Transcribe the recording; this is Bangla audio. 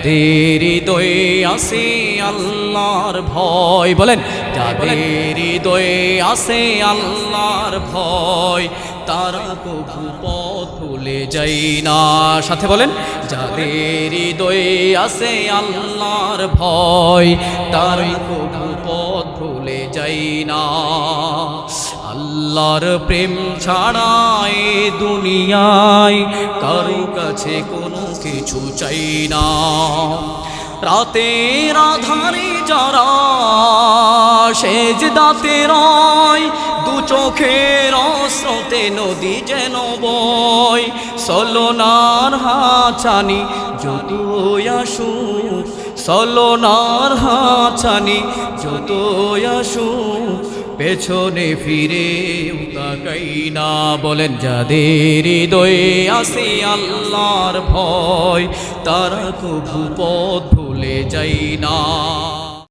যাদের হৃদয়ে আছে আল্লাহর ভয়, বলেন যাদের হৃদয়ে আছে আল্লাহর ভয়, তারা কভু পথ ভুলে যায় না। সাথে বলেন যাদের হৃদয়ে আছে আল্লাহর ভয়, তারা কভু পথ ভুলে যায় না। আল্লাহর প্রেম ছাড়া এ দুনিয়ায় কারো কাছে কোনো কিছু চাই না। রাতের আধারে যারা সেজদাতে রয়, দু চোখের স্রোতে নদী যেন বয়, সলনার হাছানি যতই আসুক, সলনার হাছানি যতই আসুক, পেছনে ফিরে তাকাই না। বলেন যাদের হৃদয়ে আছে আল্লাহর ভয়, তারা কভু পথ ভুলে যায় না।